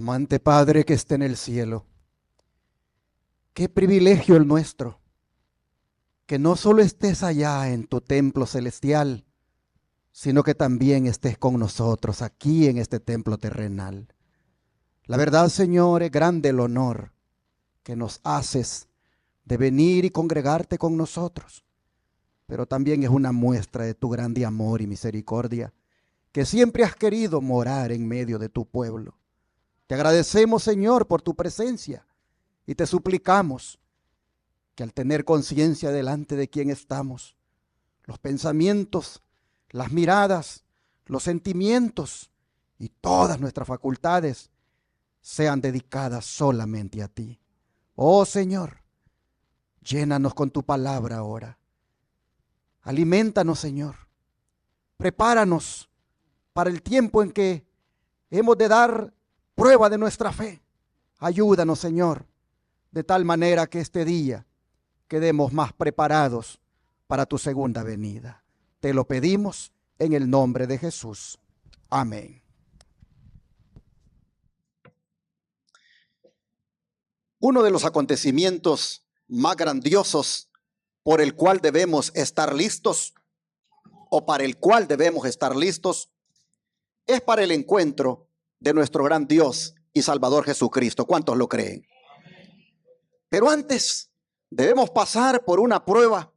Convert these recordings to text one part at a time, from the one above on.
Amante Padre que esté en el cielo, qué privilegio el nuestro, que no solo estés allá en tu templo celestial, sino que también estés con nosotros aquí en este templo terrenal. La verdad, Señor, es grande el honor que nos haces de venir y congregarte con nosotros, pero también es una muestra de tu grande amor y misericordia, que siempre has querido morar en medio de tu pueblo. Te agradecemos, Señor, por tu presencia y te suplicamos que al tener conciencia delante de quién estamos, los pensamientos, las miradas, los sentimientos y todas nuestras facultades sean dedicadas solamente a ti. Oh Señor, llénanos con tu palabra ahora. Aliméntanos, Señor. Prepáranos para el tiempo en que hemos de dar prueba de nuestra fe. Ayúdanos, Señor, de tal manera que este día quedemos más preparados para tu segunda venida. Te lo pedimos en el nombre de Jesús. Amén. Uno de los acontecimientos más grandiosos por el cual debemos estar listos, o para el cual debemos estar listos, es para el encuentro de nuestro gran Dios y Salvador Jesucristo. ¿Cuántos lo creen? Pero antes debemos pasar por una prueba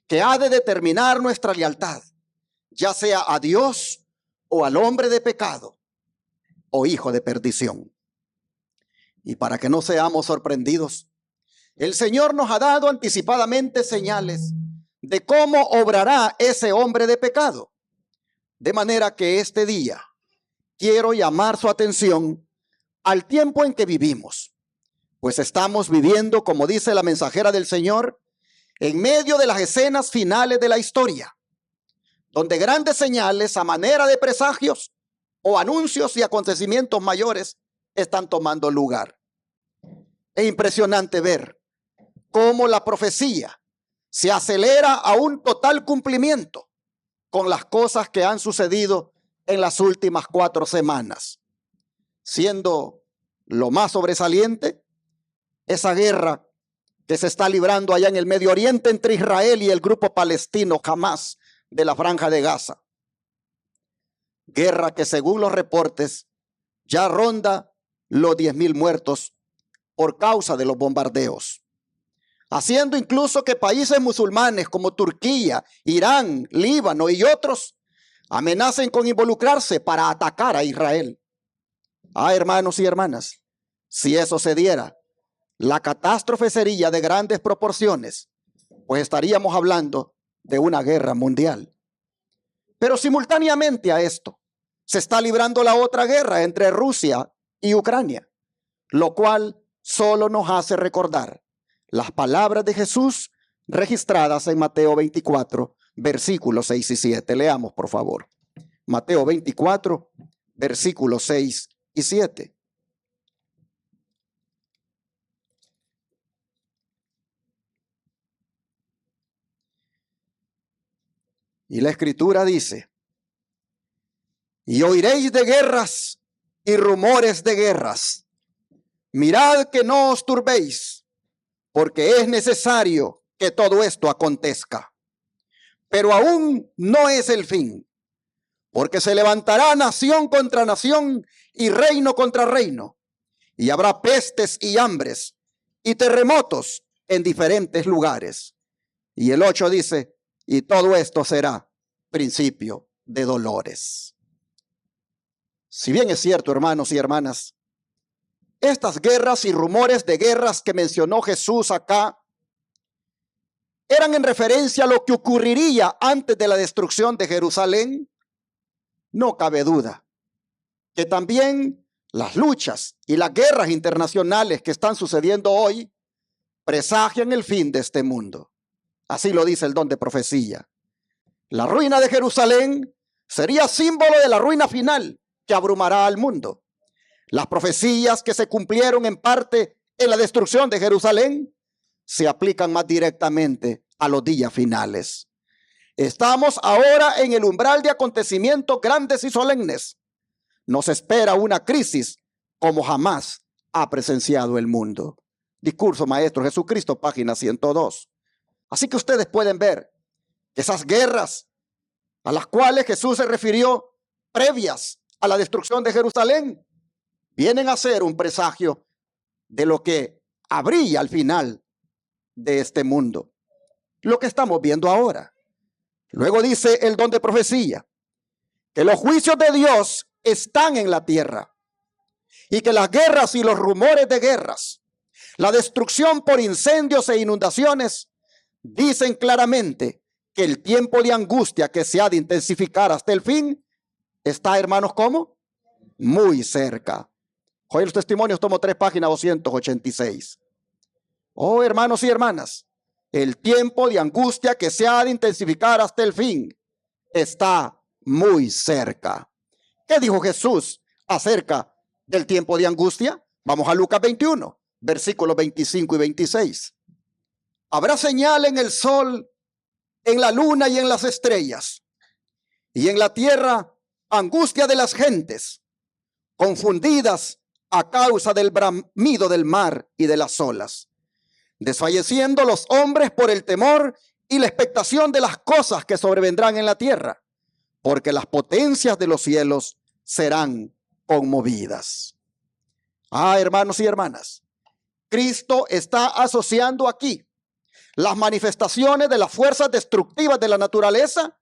que ha de determinar nuestra lealtad, ya sea a Dios o al hombre de pecado o hijo de perdición. Y para que no seamos sorprendidos, el Señor nos ha dado anticipadamente señales de cómo obrará ese hombre de pecado. De manera que este día quiero llamar su atención al tiempo en que vivimos, pues estamos viviendo, como dice la mensajera del Señor, en medio de las escenas finales de la historia, donde grandes señales a manera de presagios o anuncios y acontecimientos mayores están tomando lugar. Es impresionante ver cómo la profecía se acelera a un total cumplimiento con las cosas que han sucedido en las últimas 4 semanas, siendo lo más sobresaliente esa guerra que se está librando allá en el Medio Oriente entre Israel y el grupo palestino Hamás de la Franja de Gaza. Guerra que según los reportes ya ronda los 10,000 muertos por causa de los bombardeos, haciendo incluso que países musulmanes como Turquía, Irán, Líbano y otros amenacen con involucrarse para atacar a Israel. Hermanos y hermanas, si eso se diera, la catástrofe sería de grandes proporciones, pues estaríamos hablando de una guerra mundial. Pero simultáneamente a esto, se está librando la otra guerra entre Rusia y Ucrania, lo cual solo nos hace recordar las palabras de Jesús registradas en Mateo 24, versículos 6 y 7. Leamos, por favor. Mateo 24, versículos 6 y 7. Y la Escritura dice: y oiréis de guerras y rumores de guerras. Mirad que no os turbéis, porque es necesario que todo esto acontezca. Pero aún no es el fin, porque se levantará nación contra nación y reino contra reino, y habrá pestes y hambres y terremotos en diferentes lugares. Y el 8 dice: y todo esto será principio de dolores. Si bien es cierto, hermanos y hermanas, estas guerras y rumores de guerras que mencionó Jesús acá eran en referencia a lo que ocurriría antes de la destrucción de Jerusalén, no cabe duda que también las luchas y las guerras internacionales que están sucediendo hoy presagian el fin de este mundo. Así lo dice el don de profecía. La ruina de Jerusalén sería símbolo de la ruina final que abrumará al mundo. Las profecías que se cumplieron en parte en la destrucción de Jerusalén se aplican más directamente a los días finales. Estamos ahora en el umbral de acontecimientos grandes y solemnes. Nos espera una crisis como jamás ha presenciado el mundo. Discurso Maestro Jesucristo, página 102. Así que ustedes pueden ver que esas guerras a las cuales Jesús se refirió previas a la destrucción de Jerusalén vienen a ser un presagio de lo que habría al final de este mundo. Lo que estamos viendo ahora. Luego dice el don de profecía que los juicios de Dios están en la tierra y que las guerras y los rumores de guerras, la destrucción por incendios e inundaciones, dicen claramente que el tiempo de angustia que se ha de intensificar hasta el fin está, hermanos, ¿cómo? Muy cerca. Hoy los testimonios, tomo 3, página 286. Oh, hermanos y hermanas, el tiempo de angustia que se ha de intensificar hasta el fin está muy cerca. ¿Qué dijo Jesús acerca del tiempo de angustia? Vamos a Lucas 21, versículos 25 y 26. Habrá señal en el sol, en la luna y en las estrellas, y en la tierra angustia de las gentes, confundidas a causa del bramido del mar y de las olas, desfalleciendo los hombres por el temor y la expectación de las cosas que sobrevendrán en la tierra, porque las potencias de los cielos serán conmovidas. Ah, hermanos y hermanas, Cristo está asociando aquí las manifestaciones de las fuerzas destructivas de la naturaleza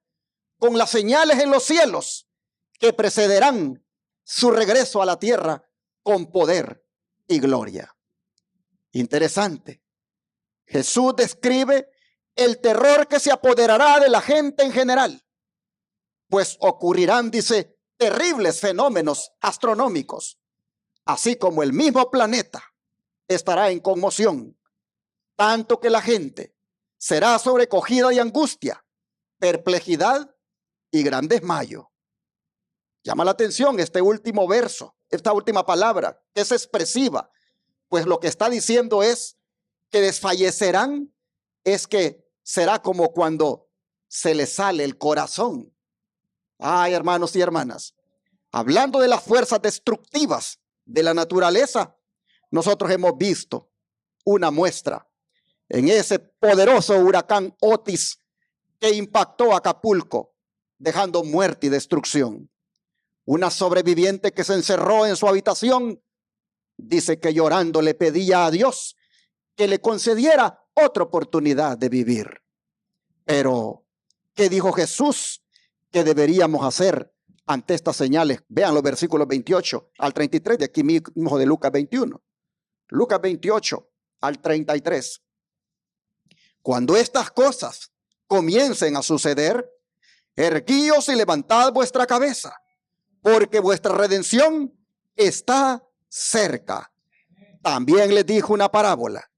con las señales en los cielos que precederán su regreso a la tierra con poder y gloria. Interesante. Jesús describe el terror que se apoderará de la gente en general, pues ocurrirán, dice, terribles fenómenos astronómicos, así como el mismo planeta estará en conmoción, tanto que la gente será sobrecogida de angustia, perplejidad y gran desmayo. Llama la atención este último verso, esta última palabra, que es expresiva, pues lo que está diciendo es que desfallecerán, es que será como cuando se les sale el corazón. Ay, hermanos y hermanas, hablando de las fuerzas destructivas de la naturaleza, nosotros hemos visto una muestra en ese poderoso huracán Otis que impactó Acapulco, dejando muerte y destrucción. Una sobreviviente que se encerró en su habitación, dice que llorando le pedía a Dios que le concediera otra oportunidad de vivir. Pero, ¿qué dijo Jesús que deberíamos hacer ante estas señales? Vean los versículos 28 al 33 de aquí mismo de Lucas 21. Lucas 28 al 33. Cuando estas cosas comiencen a suceder, erguíos y levantad vuestra cabeza, porque vuestra redención está cerca. También les dijo una parábola.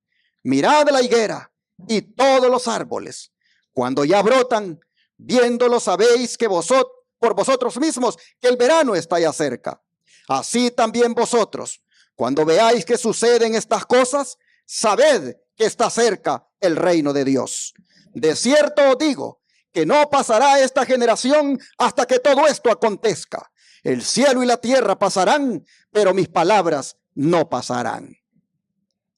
Mirad la higuera y todos los árboles. Cuando ya brotan, viéndolos sabéis que por vosotros mismos que el verano está ya cerca. Así también vosotros, cuando veáis que suceden estas cosas, sabed que está cerca el reino de Dios. De cierto os digo que no pasará esta generación hasta que todo esto acontezca. El cielo y la tierra pasarán, pero mis palabras no pasarán.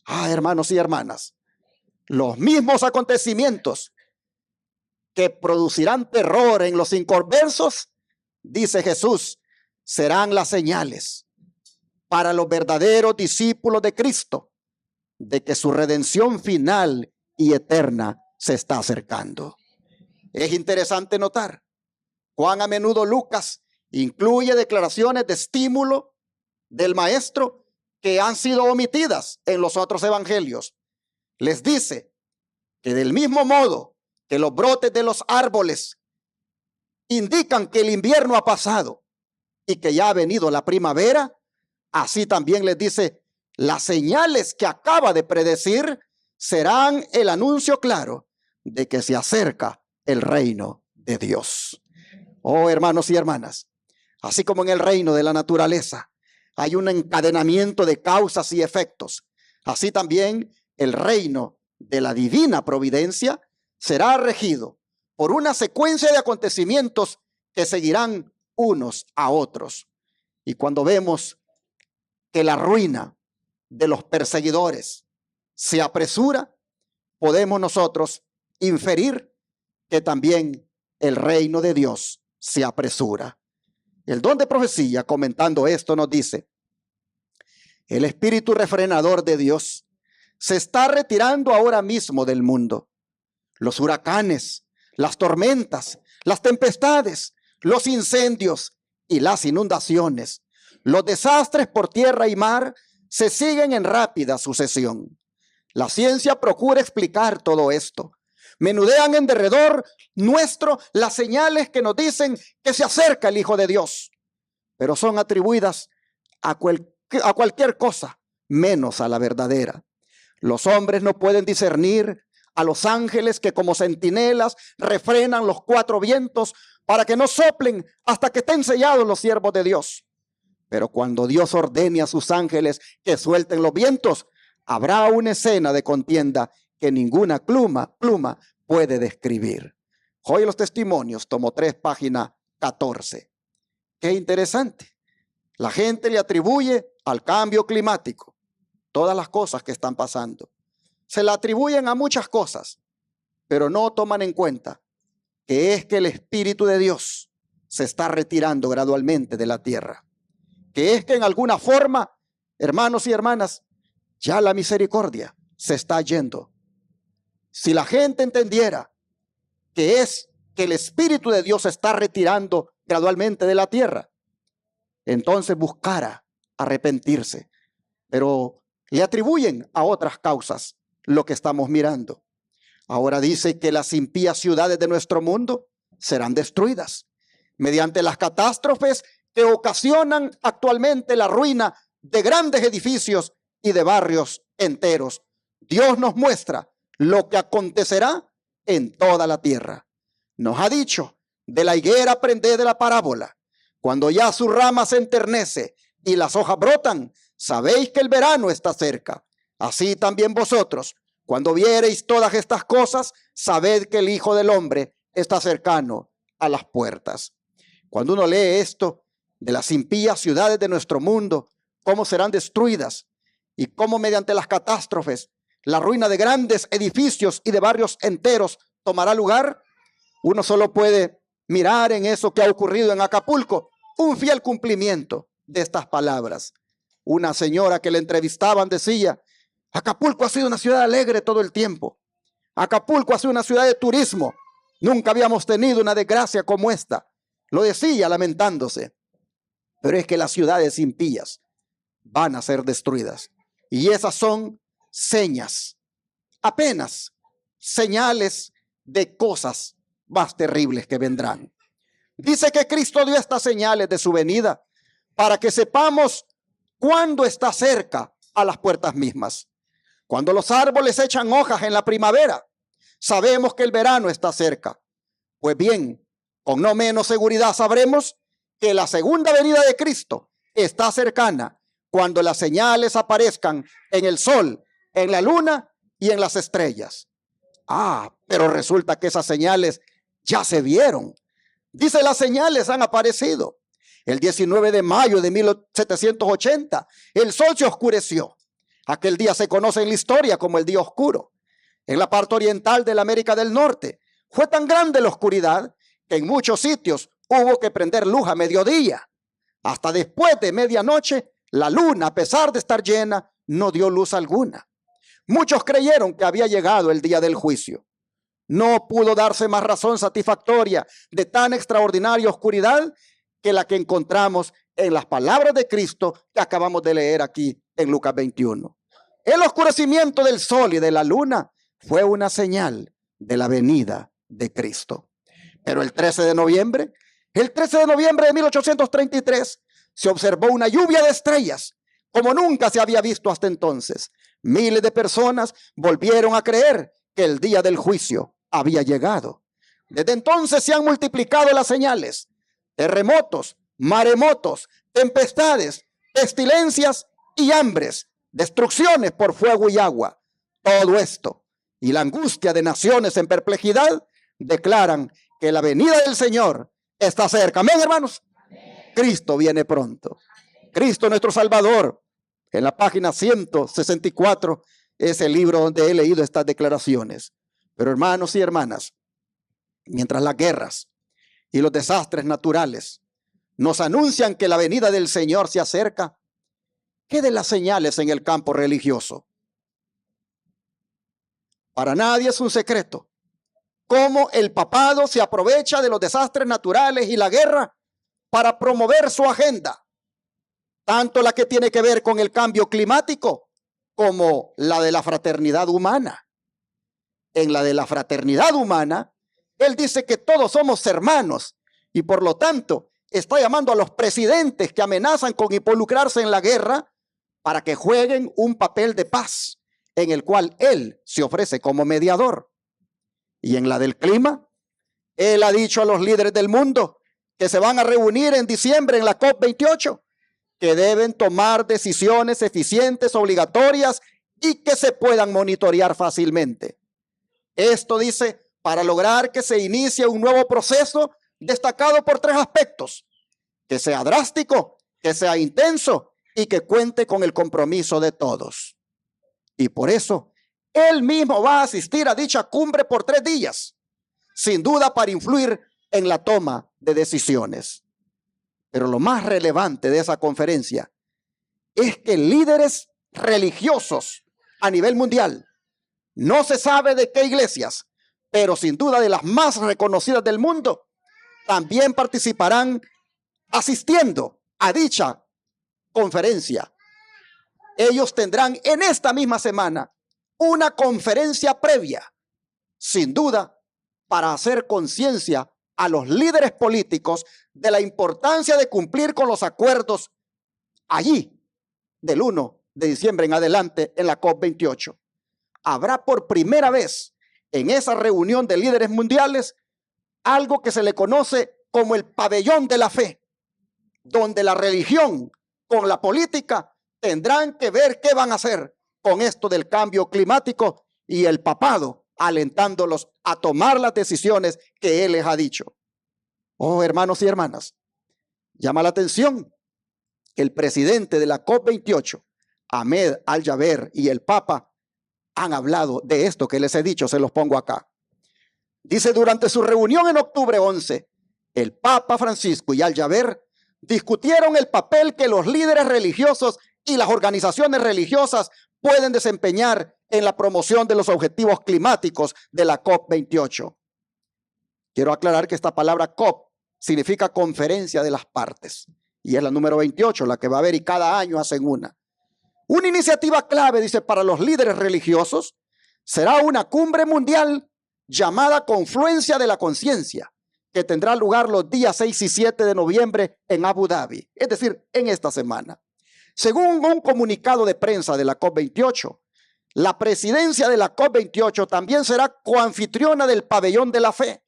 Ah, hermanos y hermanas, los mismos acontecimientos que producirán terror en los inconversos, dice Jesús, serán las señales para los verdaderos discípulos de Cristo de que su redención final y eterna se está acercando. Es interesante notar cuán a menudo Lucas incluye declaraciones de estímulo del maestro que han sido omitidas en los otros evangelios. Les dice que del mismo modo que los brotes de los árboles indican que el invierno ha pasado y que ya ha venido la primavera, así también les dice, las señales que acaba de predecir serán el anuncio claro de que se acerca el reino de Dios. Oh, hermanos y hermanas, así como en el reino de la naturaleza hay un encadenamiento de causas y efectos, así también el reino de la divina providencia será regido por una secuencia de acontecimientos que seguirán unos a otros. Y cuando vemos que la ruina de los perseguidores se apresura, podemos nosotros inferir que también el reino de Dios se apresura. El don de profecía, comentando esto, nos dice: el espíritu refrenador de Dios se está retirando ahora mismo del mundo. Los huracanes, las tormentas, las tempestades, los incendios y las inundaciones, los desastres por tierra y mar se siguen en rápida sucesión. La ciencia procura explicar todo esto. Menudean en derredor nuestro las señales que nos dicen que se acerca el Hijo de Dios, pero son atribuidas a cualquier cosa menos a la verdadera. Los hombres no pueden discernir a los ángeles que como centinelas refrenan los cuatro vientos para que no soplen hasta que estén sellados los siervos de Dios. Pero cuando Dios ordene a sus ángeles que suelten los vientos, habrá una escena de contienda que ninguna pluma puede describir. Hoy los testimonios, tomo 3, página 14. Qué interesante. La gente le atribuye al cambio climático todas las cosas que están pasando. Se la atribuyen a muchas cosas, pero no toman en cuenta que es que el Espíritu de Dios se está retirando gradualmente de la tierra. Que es que en alguna forma, hermanos y hermanas, ya la misericordia se está yendo. Si la gente entendiera que es que el Espíritu de Dios se está retirando gradualmente de la tierra, entonces buscara arrepentirse. Pero le atribuyen a otras causas lo que estamos mirando. Ahora dice que las impías ciudades de nuestro mundo serán destruidas mediante las catástrofes que ocasionan actualmente la ruina de grandes edificios y de barrios enteros. Dios nos muestra lo que acontecerá en toda la tierra. Nos ha dicho: de la higuera aprended de la parábola. Cuando ya su rama se enternece y las hojas brotan, sabéis que el verano está cerca. Así también vosotros, cuando viereis todas estas cosas, sabed que el Hijo del Hombre está cercano a las puertas. Cuando uno lee esto de las impías ciudades de nuestro mundo, cómo serán destruidas y cómo mediante las catástrofes la ruina de grandes edificios y de barrios enteros tomará lugar, uno solo puede mirar en eso que ha ocurrido en Acapulco, un fiel cumplimiento de estas palabras. Una señora que le entrevistaban decía: Acapulco ha sido una ciudad alegre todo el tiempo. Acapulco ha sido una ciudad de turismo. Nunca habíamos tenido una desgracia como esta. Lo decía lamentándose. Pero es que las ciudades impías van a ser destruidas. Y esas son señas, apenas señales de cosas más terribles que vendrán. Dice que Cristo dio estas señales de su venida para que sepamos cuándo está cerca a las puertas mismas. Cuando los árboles echan hojas en la primavera, sabemos que el verano está cerca. Pues bien, con no menos seguridad sabremos que la segunda venida de Cristo está cercana cuando las señales aparezcan en el sol, en la luna y en las estrellas. Pero resulta que esas señales ya se vieron. Dice: las señales han aparecido. El 19 de mayo de 1780, el sol se oscureció. Aquel día se conoce en la historia como el día oscuro. En la parte oriental de la América del Norte fue tan grande la oscuridad que en muchos sitios hubo que prender luz a mediodía. Hasta después de medianoche, la luna, a pesar de estar llena, no dio luz alguna. Muchos creyeron que había llegado el día del juicio. No pudo darse más razón satisfactoria de tan extraordinaria oscuridad que la que encontramos en las palabras de Cristo que acabamos de leer aquí en Lucas 21. El oscurecimiento del sol y de la luna fue una señal de la venida de Cristo. Pero el 13 de noviembre de 1833, se observó una lluvia de estrellas como nunca se había visto hasta entonces. Miles de personas volvieron a creer que el día del juicio había llegado. Desde entonces se han multiplicado las señales: terremotos, maremotos, tempestades, pestilencias y hambres, destrucciones por fuego y agua. Todo esto y la angustia de naciones en perplejidad declaran que la venida del Señor está cerca. Amén, hermanos. Cristo viene pronto. Cristo nuestro Salvador En la página 164 es el libro donde he leído estas declaraciones. Pero hermanos y hermanas, mientras las guerras y los desastres naturales nos anuncian que la venida del Señor se acerca, ¿qué de las señales en el campo religioso? Para nadie es un secreto cómo el papado se aprovecha de los desastres naturales y la guerra para promover su agenda, tanto la que tiene que ver con el cambio climático como la de la fraternidad humana. En la de la fraternidad humana, él dice que todos somos hermanos y por lo tanto está llamando a los presidentes que amenazan con involucrarse en la guerra para que jueguen un papel de paz en el cual él se ofrece como mediador. Y en la del clima, él ha dicho a los líderes del mundo que se van a reunir en diciembre en la COP28, que deben tomar decisiones eficientes, obligatorias y que se puedan monitorear fácilmente. Esto dice, para lograr que se inicie un nuevo proceso destacado por 3 aspectos: que sea drástico, que sea intenso y que cuente con el compromiso de todos. Y por eso, él mismo va a asistir a dicha cumbre por 3 días, sin duda para influir en la toma de decisiones. Pero lo más relevante de esa conferencia es que líderes religiosos a nivel mundial, no se sabe de qué iglesias, pero sin duda de las más reconocidas del mundo, también participarán asistiendo a dicha conferencia. Ellos tendrán en esta misma semana una conferencia previa, sin duda, para hacer conciencia a los líderes políticos de la importancia de cumplir con los acuerdos allí, del 1 de diciembre en adelante, en la COP28. Habrá por primera vez en esa reunión de líderes mundiales algo que se le conoce como el pabellón de la fe, donde la religión con la política tendrán que ver qué van a hacer con esto del cambio climático y el papado alentándolos a tomar las decisiones que él les ha dicho. Oh, hermanos y hermanas, llama la atención que el presidente de la COP28, Ahmed Al-Jaber, y el Papa han hablado de esto que les he dicho, se los pongo acá. Dice, durante su reunión en octubre 11, el Papa Francisco y Al-Jaber discutieron el papel que los líderes religiosos y las organizaciones religiosas pueden desempeñar en la promoción de los objetivos climáticos de la COP28. Quiero aclarar que esta palabra COP significa conferencia de las partes y es la número 28, la que va a haber y cada año hacen una. Una iniciativa clave, dice, para los líderes religiosos será una cumbre mundial llamada Confluencia de la Conciencia, que tendrá lugar los días 6 y 7 de noviembre en Abu Dhabi, es decir, en esta semana. Según un comunicado de prensa de la COP28, la presidencia de la COP28 también será coanfitriona del pabellón de la fe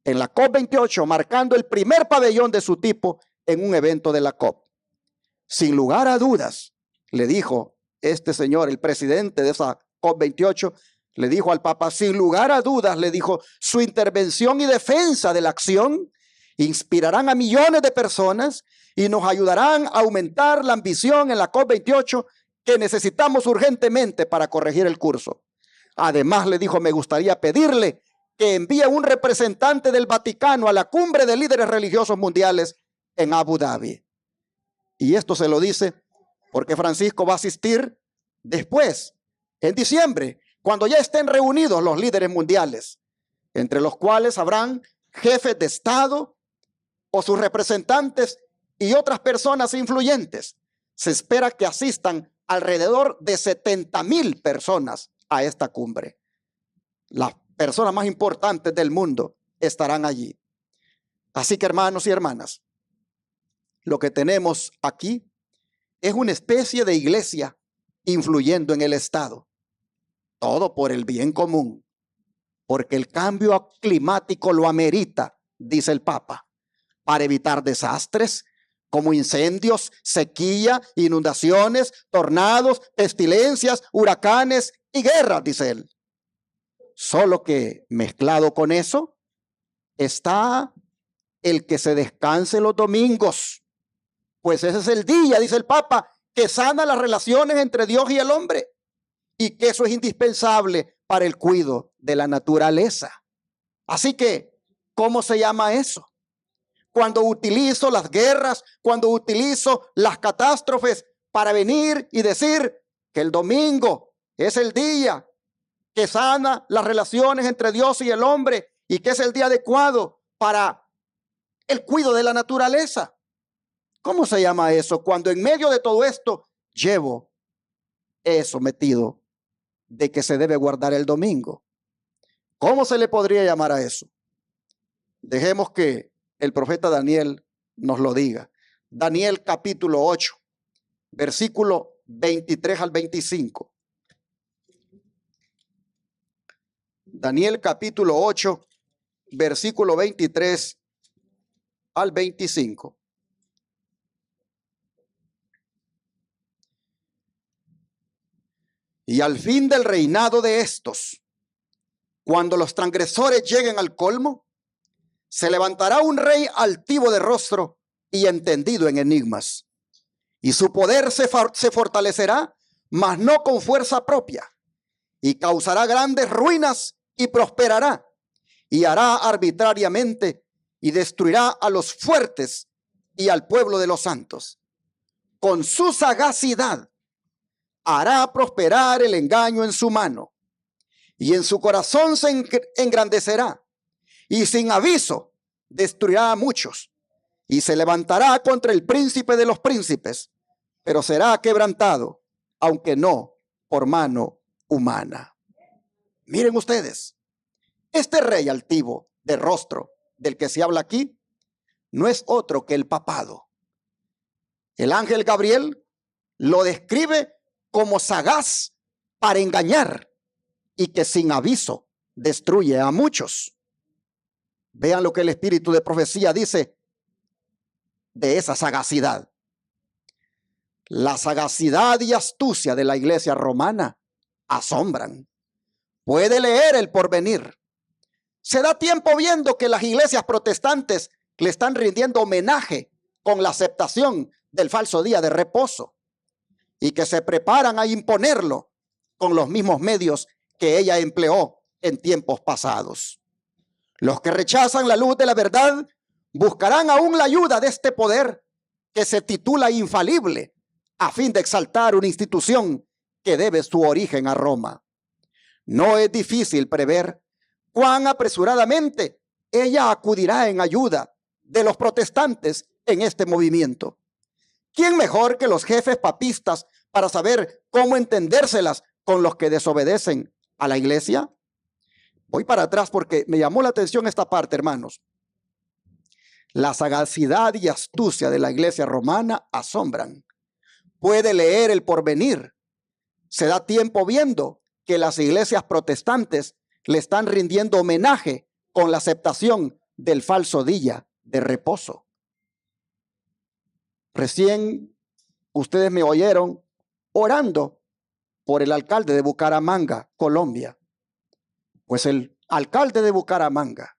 en la COP28, marcando el primer pabellón de su tipo en un evento de la COP. Sin lugar a dudas, le dijo este señor, el presidente de esa COP28, le dijo al Papa, sin lugar a dudas, le dijo, su intervención y defensa de la acción inspirarán a millones de personas y nos ayudarán a aumentar la ambición en la COP28 que necesitamos urgentemente para corregir el curso. Además, le dijo, me gustaría pedirle que envíe un representante del Vaticano a la cumbre de líderes religiosos mundiales en Abu Dhabi. Y esto se lo dice porque Francisco va a asistir después, en diciembre, cuando ya estén reunidos los líderes mundiales, entre los cuales habrán jefes de Estado o sus representantes y otras personas influyentes. Se espera que asistan alrededor de 70,000 personas a esta cumbre. Las personas más importantes del mundo estarán allí. Así que, hermanos y hermanas, lo que tenemos aquí es una especie de iglesia influyendo en el Estado. Todo por el bien común, porque el cambio climático lo amerita, dice el Papa, para evitar desastres como incendios, sequía, inundaciones, tornados, pestilencias, huracanes y guerras, dice él. Solo que mezclado con eso está el que se descanse los domingos, pues ese es el día, dice el Papa, que sana las relaciones entre Dios y el hombre y que eso es indispensable para el cuidado de la naturaleza. Así que, ¿cómo se llama eso? Cuando utilizo las guerras, cuando utilizo las catástrofes para venir y decir que el domingo es el día que sana las relaciones entre Dios y el hombre y que es el día adecuado para el cuidado de la naturaleza. ¿Cómo se llama eso? Cuando en medio de todo esto llevo eso metido de que se debe guardar el domingo. ¿Cómo se le podría llamar a eso? Dejemos que el profeta Daniel nos lo diga. Daniel capítulo 8, versículo 23 al 25. Daniel capítulo 8, versículo 23 al 25. Y al fin del reinado de estos, cuando los transgresores lleguen al colmo, se levantará un rey altivo de rostro y entendido en enigmas. Y su poder se fortalecerá, mas no con fuerza propia. Y causará grandes ruinas y prosperará. Y hará arbitrariamente y destruirá a los fuertes y al pueblo de los santos. Con su sagacidad hará prosperar el engaño en su mano. Y en su corazón se engrandecerá. Y sin aviso destruirá a muchos. Y se levantará contra el príncipe de los príncipes, pero será quebrantado, aunque no por mano humana. Miren ustedes, este rey altivo de rostro del que se habla aquí no es otro que el papado. El ángel Gabriel lo describe como sagaz para engañar y que sin aviso destruye a muchos. Vean lo que el espíritu de profecía dice de esa sagacidad. La sagacidad y astucia de la iglesia romana asombran. Puede leer el porvenir. Se da tiempo viendo que las iglesias protestantes le están rindiendo homenaje con la aceptación del falso día de reposo y que se preparan a imponerlo con los mismos medios que ella empleó en tiempos pasados. Los que rechazan la luz de la verdad buscarán aún la ayuda de este poder que se titula infalible a fin de exaltar una institución que debe su origen a Roma. No es difícil prever cuán apresuradamente ella acudirá en ayuda de los protestantes en este movimiento. ¿Quién mejor que los jefes papistas para saber cómo entendérselas con los que desobedecen a la iglesia? Voy para atrás porque me llamó la atención esta parte, hermanos. La sagacidad y astucia de la iglesia romana asombran. Puede leer el porvenir. Se da tiempo viendo que las iglesias protestantes le están rindiendo homenaje con la aceptación del falso día de reposo. Recién ustedes me oyeron orando por el alcalde de Bucaramanga, Colombia. Pues el alcalde de Bucaramanga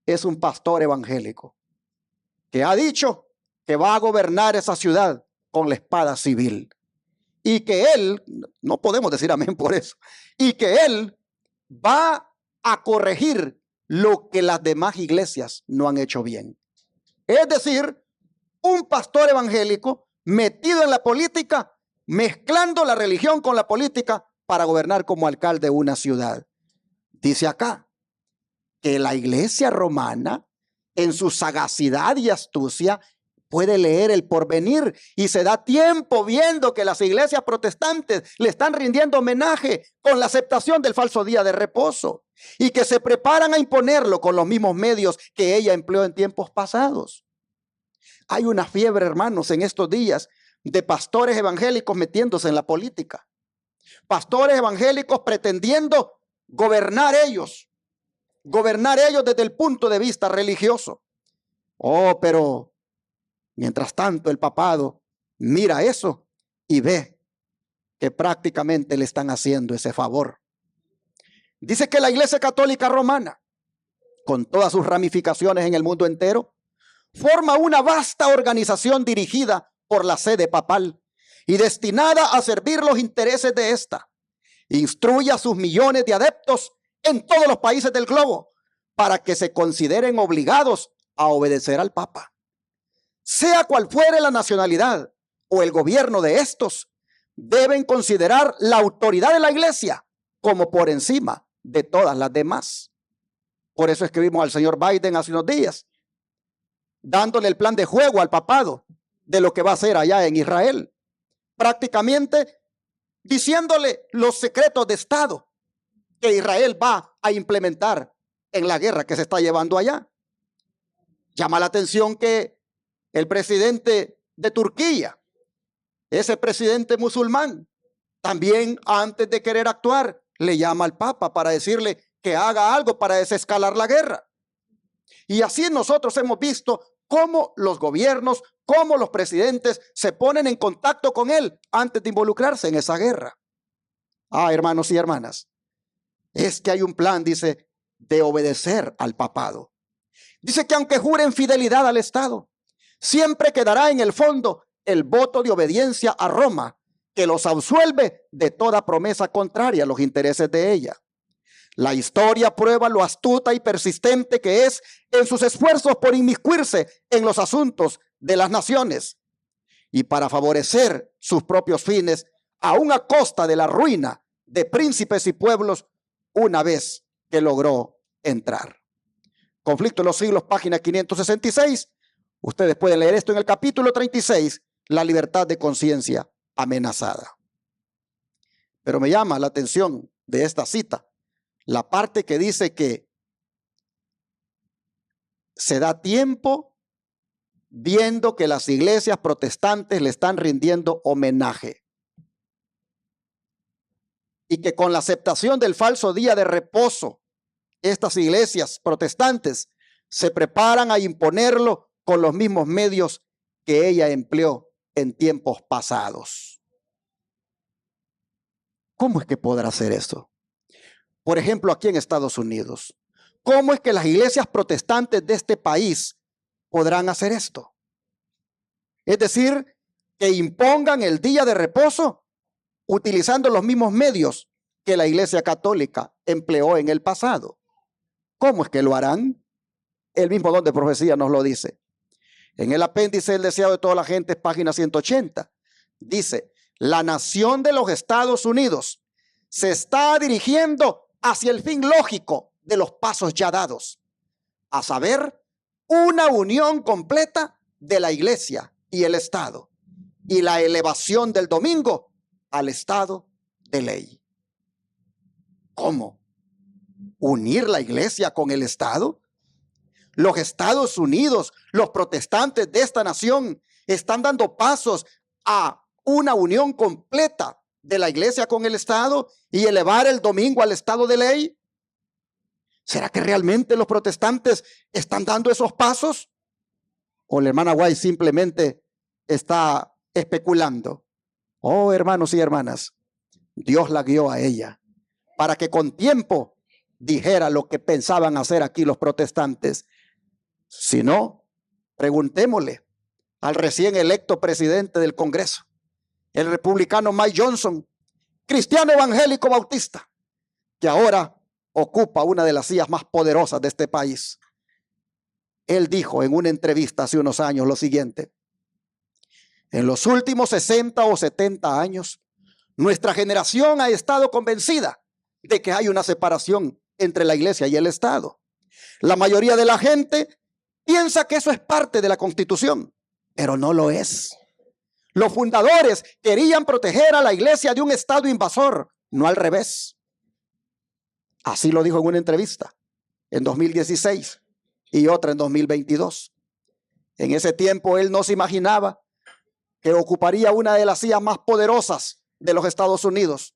es un pastor evangélico que ha dicho que va a gobernar esa ciudad con la espada civil y que él, no podemos decir amén por eso, y que él va a corregir lo que las demás iglesias no han hecho bien. Es decir, un pastor evangélico metido en la política, mezclando la religión con la política para gobernar como alcalde de una ciudad. Dice acá que la iglesia romana, en su sagacidad y astucia, puede leer el porvenir y se da tiempo viendo que las iglesias protestantes le están rindiendo homenaje con la aceptación del falso día de reposo y que se preparan a imponerlo con los mismos medios que ella empleó en tiempos pasados. Hay una fiebre, hermanos, en estos días de pastores evangélicos metiéndose en la política. Pastores evangélicos pretendiendo gobernar ellos desde el punto de vista religioso. Oh, pero mientras tanto el papado mira eso y ve que prácticamente le están haciendo ese favor. Dice que la Iglesia Católica Romana, con todas sus ramificaciones en el mundo entero, forma una vasta organización dirigida por la sede papal y destinada a servir los intereses de ésta. Instruye a sus millones de adeptos en todos los países del globo para que se consideren obligados a obedecer al Papa. Sea cual fuere la nacionalidad o el gobierno de estos, deben considerar la autoridad de la Iglesia como por encima de todas las demás. Por eso escribimos al señor Biden hace unos días, dándole el plan de juego al papado de lo que va a hacer allá en Israel. Prácticamente diciéndole los secretos de Estado que Israel va a implementar en la guerra que se está llevando allá. Llama la atención que el presidente de Turquía, ese presidente musulmán, también antes de querer actuar, le llama al Papa para decirle que haga algo para desescalar la guerra. Y así nosotros hemos visto cómo los gobiernos, cómo los presidentes se ponen en contacto con él antes de involucrarse en esa guerra. Hermanos y hermanas, es que hay un plan, dice, de obedecer al papado. Dice que aunque juren fidelidad al Estado, siempre quedará en el fondo el voto de obediencia a Roma, que los absuelve de toda promesa contraria a los intereses de ella. La historia prueba lo astuta y persistente que es en sus esfuerzos por inmiscuirse en los asuntos de las naciones y para favorecer sus propios fines, aún a costa de la ruina de príncipes y pueblos, una vez que logró entrar. Conflicto de los siglos, página 566. Ustedes pueden leer esto en el capítulo 36, la libertad de conciencia amenazada. Pero me llama la atención de esta cita la parte que dice que se da tiempo viendo que las iglesias protestantes le están rindiendo homenaje y que con la aceptación del falso día de reposo, estas iglesias protestantes se preparan a imponerlo con los mismos medios que ella empleó en tiempos pasados. ¿Cómo es que podrá hacer esto? Por ejemplo, aquí en Estados Unidos, ¿cómo es que las iglesias protestantes de este país podrán hacer esto? Es decir, que impongan el día de reposo utilizando los mismos medios que la Iglesia Católica empleó en el pasado. ¿Cómo es que lo harán? El mismo don de profecía nos lo dice. En el apéndice El deseo de toda la gente, página 180, dice: la nación de los Estados Unidos se está dirigiendo hacia el fin lógico de los pasos ya dados, a saber, una unión completa de la Iglesia y el Estado, y la elevación del domingo al estado de ley. ¿Cómo? ¿Unir la Iglesia con el Estado? Los Estados Unidos, los protestantes de esta nación, están dando pasos a una unión completa de la Iglesia con el Estado y elevar el domingo al estado de ley. ¿Será que realmente los protestantes están dando esos pasos? ¿O la hermana White simplemente está especulando? Oh, hermanos y hermanas, Dios la guió a ella para que con tiempo dijera lo que pensaban hacer aquí los protestantes. Si no, preguntémosle al recién electo presidente del Congreso, el republicano Mike Johnson, cristiano evangélico bautista, que ahora ocupa una de las sillas más poderosas de este país. Él dijo en una entrevista hace unos años lo siguiente: en los últimos 60 o 70 años, nuestra generación ha estado convencida de que hay una separación entre la Iglesia y el Estado. La mayoría de la gente piensa que eso es parte de la Constitución, pero no lo es. Los fundadores querían proteger a la Iglesia de un Estado invasor, no al revés. Así lo dijo en una entrevista en 2016 y otra en 2022. En ese tiempo él no se imaginaba que ocuparía una de las sillas más poderosas de los Estados Unidos,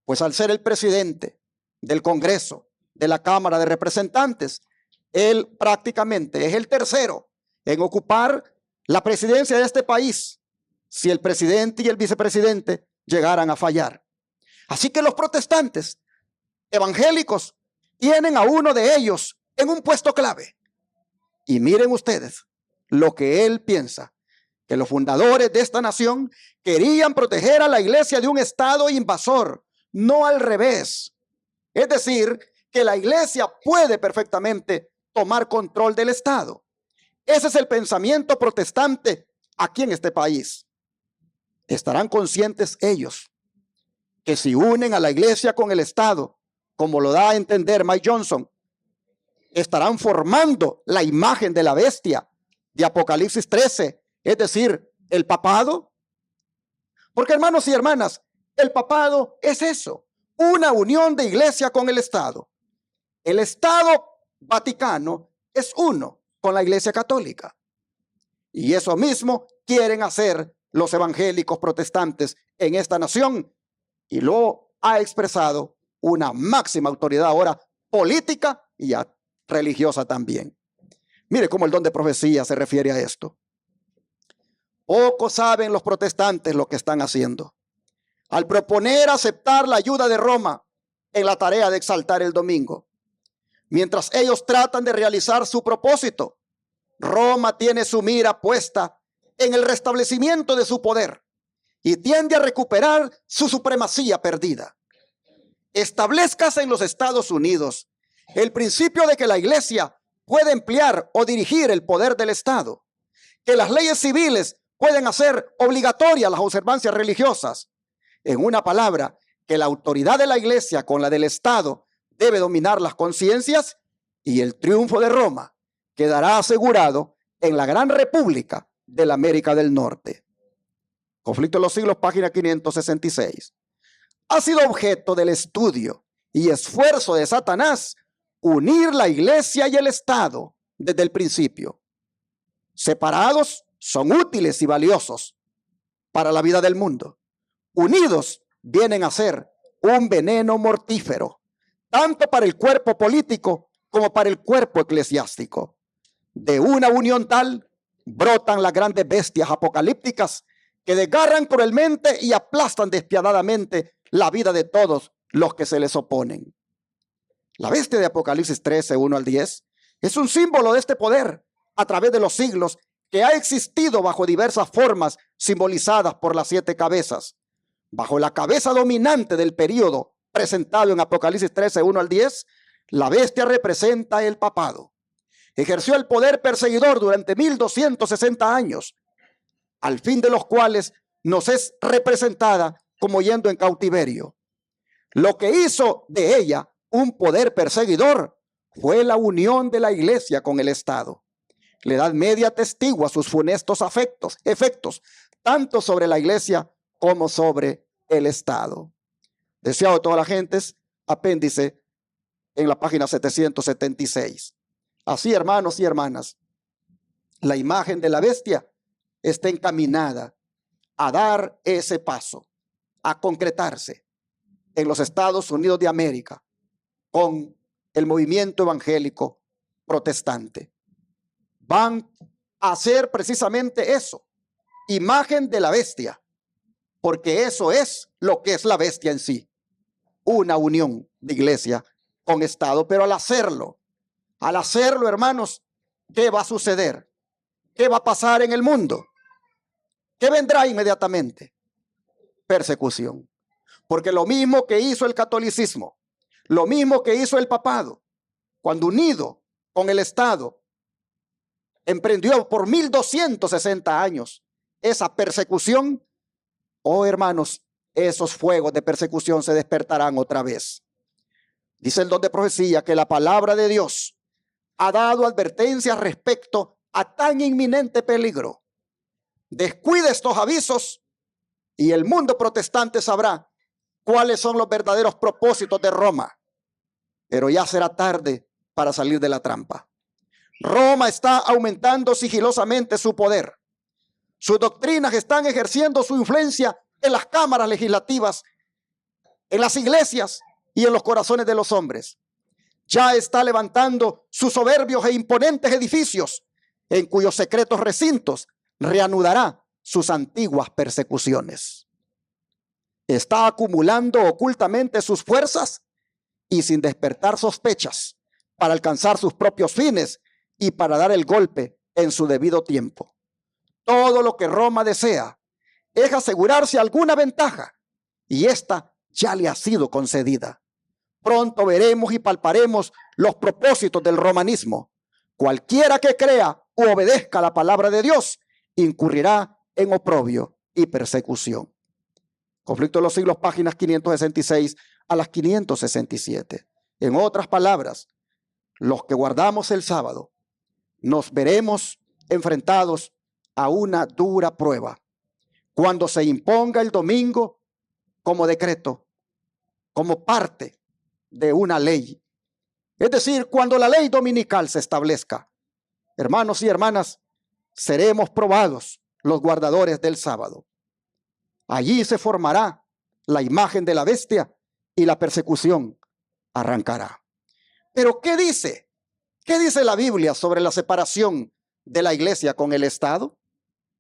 pues al ser el presidente del Congreso, de la Cámara de Representantes, él prácticamente es el tercero en ocupar la presidencia de este país si el presidente y el vicepresidente llegaran a fallar. Así que los protestantes evangélicos tienen a uno de ellos en un puesto clave. Y miren ustedes lo que él piensa, que los fundadores de esta nación querían proteger a la iglesia de un estado invasor, no al revés. Es decir, que la iglesia puede perfectamente tomar control del estado. Ese es el pensamiento protestante aquí en este país. Estarán conscientes ellos que si unen a la iglesia con el estado, como lo da a entender Mike Johnson, estarán formando la imagen de la bestia de Apocalipsis 13, es decir, el papado. Porque, hermanos y hermanas, el papado es eso, una unión de iglesia con el estado. El Estado Vaticano es uno con la Iglesia Católica. Y eso mismo quieren hacer los evangélicos protestantes en esta nación. Y lo ha expresado una máxima autoridad ahora política y ya religiosa también. Mire cómo el don de profecía se refiere a esto. Poco saben los protestantes lo que están haciendo. Al proponer aceptar la ayuda de Roma en la tarea de exaltar el domingo, mientras ellos tratan de realizar su propósito, Roma tiene su mira puesta en el restablecimiento de su poder y tiende a recuperar su supremacía perdida. Establezcase en los Estados Unidos el principio de que la iglesia puede emplear o dirigir el poder del Estado, que las leyes civiles pueden hacer obligatorias las observancias religiosas. En una palabra, que la autoridad de la iglesia con la del Estado debe dominar las conciencias y el triunfo de Roma quedará asegurado en la gran república de la América del Norte. Conflicto de los Siglos, página 566. Ha sido objeto del estudio y esfuerzo de Satanás unir la iglesia y el Estado desde el principio. Separados son útiles y valiosos para la vida del mundo. Unidos vienen a ser un veneno mortífero, tanto para el cuerpo político como para el cuerpo eclesiástico. De una unión tal brotan las grandes bestias apocalípticas que desgarran cruelmente y aplastan despiadadamente la vida de todos los que se les oponen. La bestia de Apocalipsis 13, 1 al 10, es un símbolo de este poder a través de los siglos que ha existido bajo diversas formas simbolizadas por las 7 cabezas. Bajo la cabeza dominante del período presentado en Apocalipsis 13, 1 al 10, la bestia representa el papado. Ejerció el poder perseguidor durante 1260 años, al fin de los cuales nos es representada como yendo en cautiverio. Lo que hizo de ella un poder perseguidor fue la unión de la iglesia con el Estado. La Edad Media atestigua sus funestos efectos, tanto sobre la iglesia como sobre el Estado. Deseado de todas las gentes, apéndice en la página 776. Así, hermanos y hermanas, la imagen de la bestia está encaminada a dar ese paso, a concretarse en los Estados Unidos de América con el movimiento evangélico protestante. Van a hacer precisamente eso, imagen de la bestia, porque eso es lo que es la bestia en sí, una unión de iglesia con Estado. Pero al hacerlo, hermanos, ¿qué va a suceder? ¿Qué va a pasar en el mundo? ¿Qué vendrá inmediatamente? Persecución. Porque lo mismo que hizo el catolicismo, lo mismo que hizo el papado, cuando unido con el Estado, emprendió por 1260 años esa persecución. Oh, hermanos, esos fuegos de persecución se despertarán otra vez. Dice el don de profecía que la palabra de Dios ha dado advertencias respecto a tan inminente peligro. Descuide estos avisos y el mundo protestante sabrá cuáles son los verdaderos propósitos de Roma. Pero ya será tarde para salir de la trampa. Roma está aumentando sigilosamente su poder. Sus doctrinas están ejerciendo su influencia en las cámaras legislativas, en las iglesias y en los corazones de los hombres. Ya está levantando sus soberbios e imponentes edificios, en cuyos secretos recintos reanudará sus antiguas persecuciones. Está acumulando ocultamente sus fuerzas y sin despertar sospechas para alcanzar sus propios fines y para dar el golpe en su debido tiempo. Todo lo que Roma desea es asegurarse alguna ventaja, y esta ya le ha sido concedida. Pronto veremos y palparemos los propósitos del romanismo. Cualquiera que crea u obedezca la palabra de Dios incurrirá en oprobio y persecución. Conflicto de los Siglos, páginas 566 a las 567. En otras palabras, los que guardamos el sábado nos veremos enfrentados a una dura prueba cuando se imponga el domingo como decreto, como parte de una ley. Es decir, cuando la ley dominical se establezca. Hermanos y hermanas, seremos probados los guardadores del sábado. Allí se formará la imagen de la bestia y la persecución arrancará. Pero ¿qué dice? ¿Qué dice la Biblia sobre la separación de la iglesia con el Estado?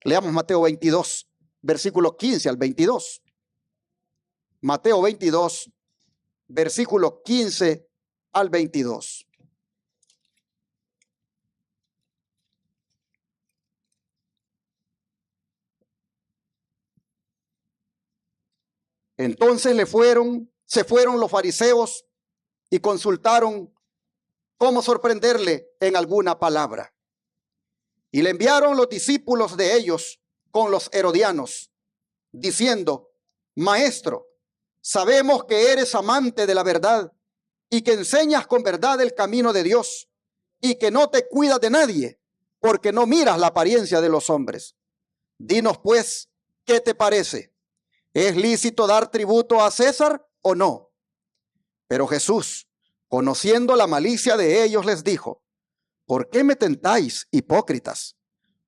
Leamos Mateo 22, versículo 15 al 22. Mateo 22, versículo 15 al 22. Entonces se fueron los fariseos y consultaron cómo sorprenderle en alguna palabra. Y le enviaron los discípulos de ellos con los herodianos, diciendo: Maestro, sabemos que eres amante de la verdad y que enseñas con verdad el camino de Dios y que no te cuidas de nadie, porque no miras la apariencia de los hombres. Dinos pues, ¿qué te parece? ¿Es lícito dar tributo a César o no? Pero Jesús, conociendo la malicia de ellos, les dijo: ¿por qué me tentáis, hipócritas?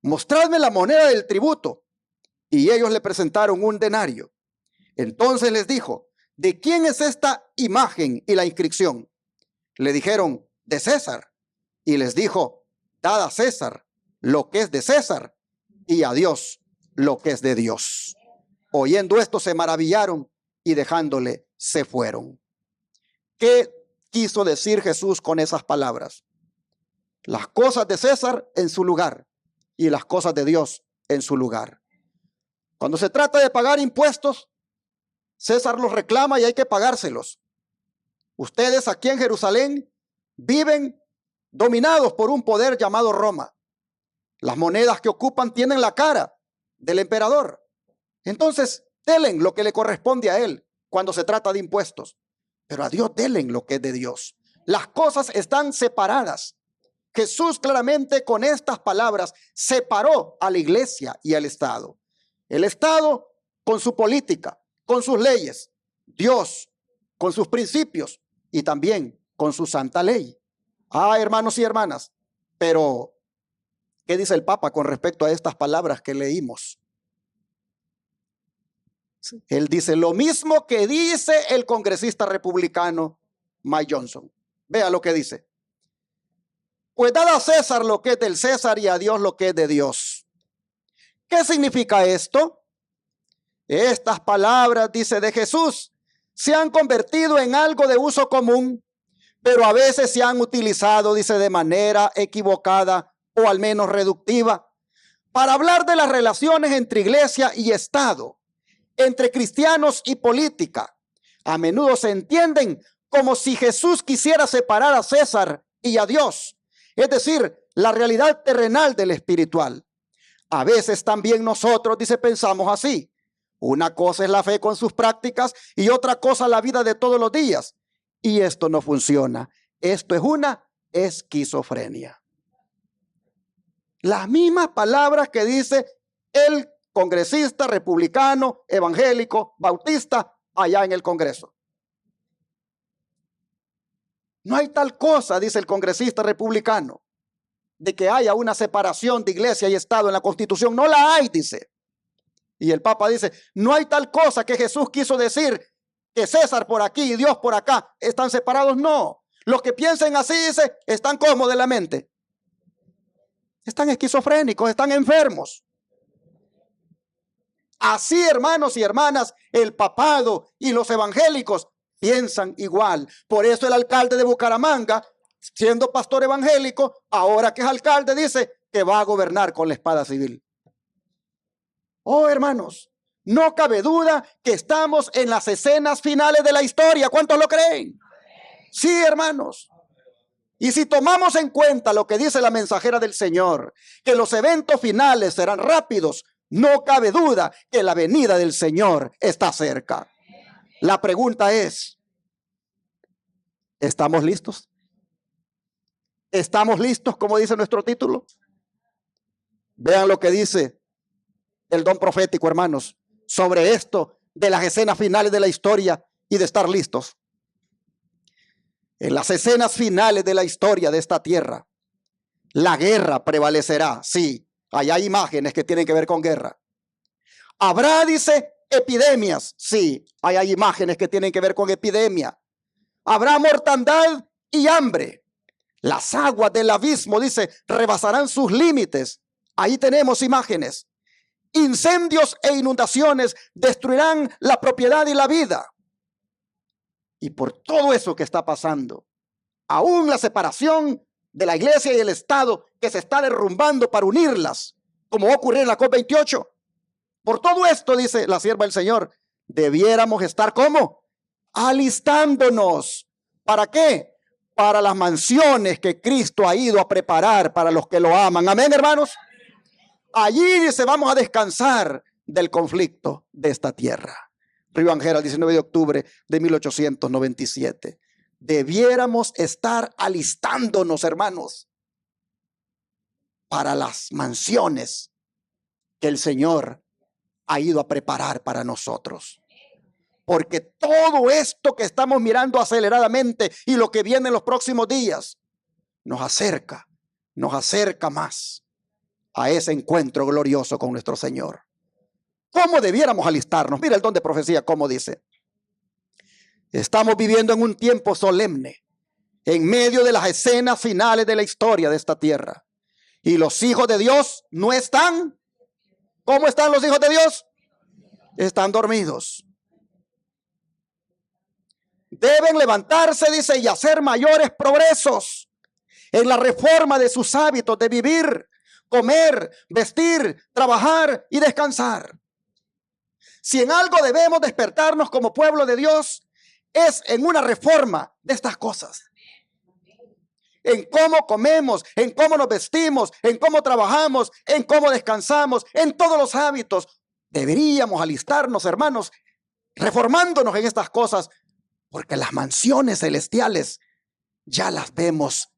Mostradme la moneda del tributo. Y ellos le presentaron un denario. Entonces les dijo: ¿de quién es esta imagen y la inscripción? Le dijeron: de César. Y les dijo: dad a César lo que es de César y a Dios lo que es de Dios. Oyendo esto se maravillaron y dejándole se fueron. ¿Qué quiso decir Jesús con esas palabras? Las cosas de César en su lugar y las cosas de Dios en su lugar. Cuando se trata de pagar impuestos, César los reclama y hay que pagárselos. Ustedes aquí en Jerusalén viven dominados por un poder llamado Roma. Las monedas que ocupan tienen la cara del emperador. Entonces, denle lo que le corresponde a él cuando se trata de impuestos. Pero a Dios denle lo que es de Dios. Las cosas están separadas. Jesús claramente con estas palabras separó a la iglesia y al Estado. El Estado con su política, con sus leyes. Dios con sus principios y también con su santa ley. Hermanos y hermanas, pero ¿qué dice el Papa con respecto a estas palabras que leímos? Él dice lo mismo que dice el congresista republicano Mike Johnson. Vea lo que dice. Pues dad a César lo que es del César y a Dios lo que es de Dios. ¿Qué significa esto? Estas palabras, dice, de Jesús se han convertido en algo de uso común, pero a veces se han utilizado, dice, de manera equivocada o al menos reductiva para hablar de las relaciones entre iglesia y Estado, entre cristianos y política. A menudo se entienden como si Jesús quisiera separar a César y a Dios, es decir, la realidad terrenal del espiritual. A veces también nosotros, dice, pensamos así. Una cosa es la fe con sus prácticas y otra cosa la vida de todos los días. Y esto no funciona. Esto es una esquizofrenia. Las mismas palabras que dice el congresista republicano, evangélico, bautista, allá en el Congreso. No hay tal cosa, dice el congresista republicano, de que haya una separación de iglesia y Estado en la Constitución. No la hay, dice. Y el Papa dice, no hay tal cosa que Jesús quiso decir que César por aquí y Dios por acá están separados. No. Los que piensen así, dice, están cómodos de la mente. Están esquizofrénicos, están enfermos. Así, hermanos y hermanas, el papado y los evangélicos piensan igual. Por eso el alcalde de Bucaramanga, siendo pastor evangélico, ahora que es alcalde, dice que va a gobernar con la espada civil. Oh, hermanos, no cabe duda que estamos en las escenas finales de la historia. ¿Cuántos lo creen? Sí, hermanos. Y si tomamos en cuenta lo que dice la mensajera del Señor, que los eventos finales serán rápidos, no cabe duda que la venida del Señor está cerca. La pregunta es, ¿estamos listos? ¿Estamos listos, como dice nuestro título? Vean lo que dice el don profético, hermanos, sobre esto de las escenas finales de la historia y de estar listos. En las escenas finales de la historia de esta tierra, la guerra prevalecerá. Sí, allá hay imágenes que tienen que ver con guerra. Habrá, dice, epidemias. Sí, hay imágenes que tienen que ver con epidemia. Habrá mortandad y hambre. Las aguas del abismo, dice, rebasarán sus límites. Ahí tenemos imágenes. Incendios e inundaciones destruirán la propiedad y la vida. Y por todo eso que está pasando, aún la separación de la iglesia y el Estado que se está derrumbando para unirlas, como va a ocurrir en la COP28. Por todo esto, dice la sierva del Señor, debiéramos estar ¿cómo? Alistándonos. ¿Para qué? Para las mansiones que Cristo ha ido a preparar para los que lo aman. Amén, hermanos. Allí dice, vamos a descansar del conflicto de esta tierra. Río Angera, el 19 de octubre de 1897. Debiéramos estar alistándonos, hermanos, para las mansiones que el Señor ha ido a preparar para nosotros. Porque todo esto que estamos mirando aceleradamente y lo que viene en los próximos días nos acerca más a ese encuentro glorioso con nuestro Señor. ¿Cómo debiéramos alistarnos? Mira el don de profecía, cómo dice. Estamos viviendo en un tiempo solemne, en medio de las escenas finales de la historia de esta tierra. Y los hijos de Dios no están. ¿Cómo están los hijos de Dios? Están dormidos. Deben levantarse, dice, y hacer mayores progresos en la reforma de sus hábitos de vivir, comer, vestir, trabajar y descansar. Si en algo debemos despertarnos como pueblo de Dios, es en una reforma de estas cosas. En cómo comemos, en cómo nos vestimos, en cómo trabajamos, en cómo descansamos, en todos los hábitos. Deberíamos alistarnos, hermanos, reformándonos en estas cosas, porque las mansiones celestiales ya las vemos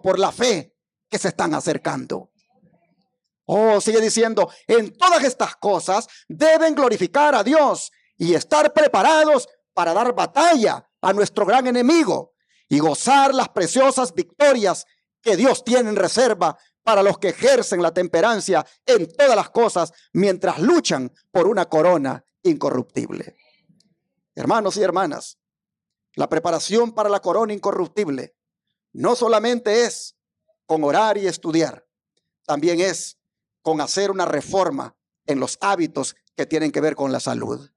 por la fe que se están acercando. Oh, sigue diciendo, en todas estas cosas deben glorificar a Dios y estar preparados para dar batalla a nuestro gran enemigo y gozar las preciosas victorias que Dios tiene en reserva para los que ejercen la temperancia en todas las cosas mientras luchan por una corona incorruptible. Hermanos y hermanas, la preparación para la corona incorruptible no solamente es con orar y estudiar, también es con hacer una reforma en los hábitos que tienen que ver con la salud.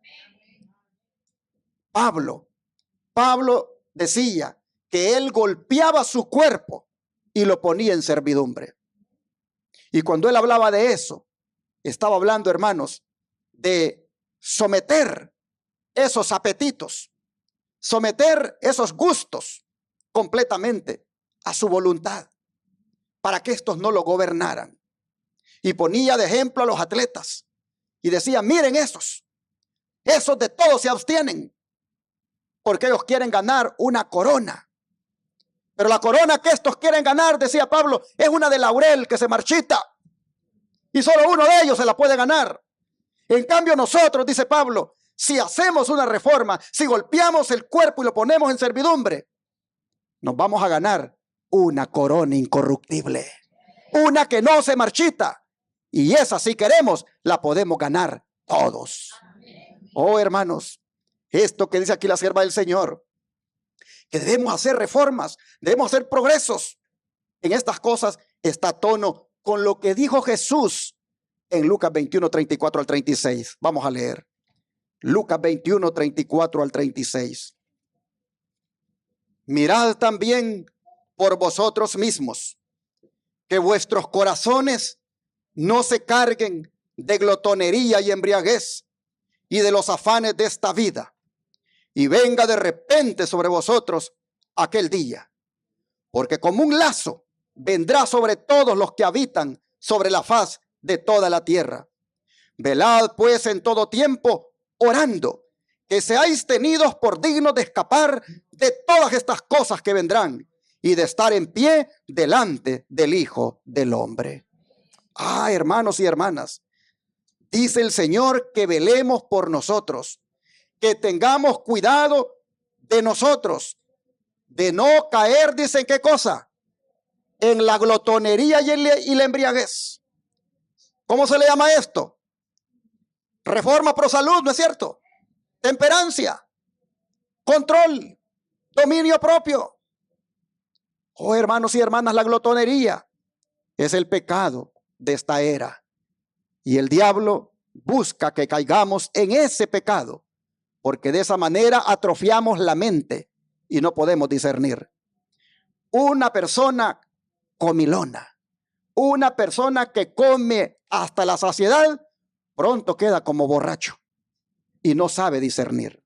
Pablo decía que él golpeaba su cuerpo y lo ponía en servidumbre. Y cuando él hablaba de eso, estaba hablando, hermanos, de someter esos apetitos, someter esos gustos completamente a su voluntad, para que estos no lo gobernaran. Y ponía de ejemplo a los atletas y decía, miren esos de todo se abstienen, porque ellos quieren ganar una corona. Pero la corona que estos quieren ganar, decía Pablo, es una de laurel que se marchita. Y solo uno de ellos se la puede ganar. En cambio nosotros, dice Pablo, si hacemos una reforma, si golpeamos el cuerpo y lo ponemos en servidumbre, nos vamos a ganar una corona incorruptible. Una que no se marchita. Y esa, si queremos, la podemos ganar todos. Oh, hermanos, esto que dice aquí la sierva del Señor, que debemos hacer reformas, debemos hacer progresos en estas cosas, está a tono con lo que dijo Jesús en Lucas 21, 34 al 36. Vamos a leer. Lucas 21, 34 al 36. Mirad también por vosotros mismos, que vuestros corazones no se carguen de glotonería y embriaguez y de los afanes de esta vida. Y venga de repente sobre vosotros aquel día, porque como un lazo vendrá sobre todos los que habitan sobre la faz de toda la tierra. Velad pues en todo tiempo, orando, que seáis tenidos por dignos de escapar de todas estas cosas que vendrán y de estar en pie delante del Hijo del Hombre. Hermanos y hermanas, dice el Señor que velemos por nosotros, que tengamos cuidado de nosotros, de no caer, dicen qué cosa, en la glotonería y la embriaguez. ¿Cómo se le llama esto? Reforma pro salud, ¿no es cierto? Temperancia, control, dominio propio. Hermanos y hermanas, la glotonería es el pecado de esta era. Y el diablo busca que caigamos en ese pecado, porque de esa manera atrofiamos la mente y no podemos discernir. Una persona comilona, una persona que come hasta la saciedad, pronto queda como borracho y no sabe discernir.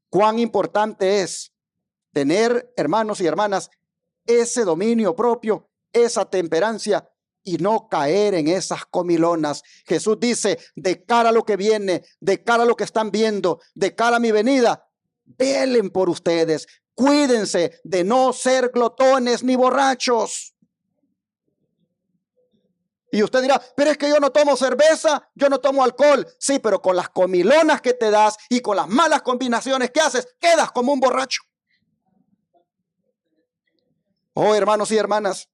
Cuán importante es tener, hermanos y hermanas, ese dominio propio, esa temperancia y no caer en esas comilonas. Jesús dice, de cara a lo que viene, de cara a lo que están viendo, de cara a mi venida, velen por ustedes, cuídense de no ser glotones ni borrachos. Y usted dirá, pero es que yo no tomo cerveza, yo no tomo alcohol. Sí, pero con las comilonas que te das y con las malas combinaciones que haces, quedas como un borracho. Hermanos y hermanas,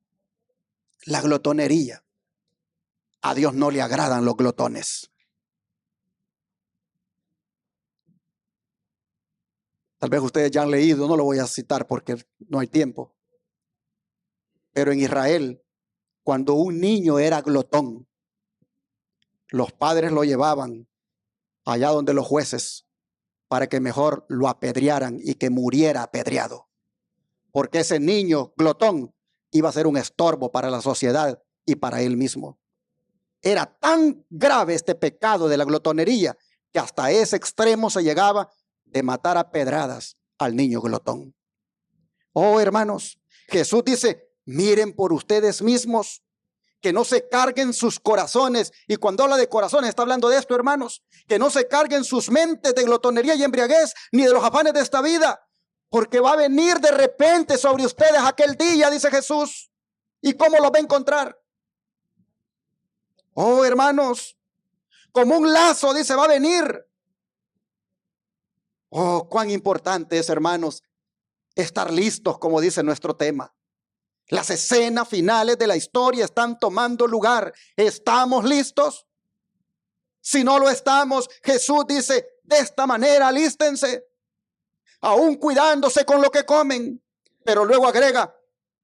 la glotonería, a Dios no le agradan los glotones. Tal vez ustedes ya han leído, no lo voy a citar porque no hay tiempo. Pero en Israel, cuando un niño era glotón, los padres lo llevaban allá donde los jueces para que mejor lo apedrearan y que muriera apedreado. Porque ese niño glotón iba a ser un estorbo para la sociedad y para él mismo. Era tan grave este pecado de la glotonería que hasta ese extremo se llegaba de matar a pedradas al niño glotón. Hermanos, Jesús dice, miren por ustedes mismos, que no se carguen sus corazones. Y cuando habla de corazones está hablando de esto, hermanos, que no se carguen sus mentes de glotonería y embriaguez, ni de los afanes de esta vida, porque va a venir de repente sobre ustedes aquel día, dice Jesús. ¿Y cómo lo va a encontrar? Hermanos, como un lazo, dice, va a venir. Cuán importante es, hermanos, estar listos, como dice nuestro tema. Las escenas finales de la historia están tomando lugar. ¿Estamos listos? Si no lo estamos, Jesús dice, de esta manera alístense, aún cuidándose con lo que comen. Pero luego agrega,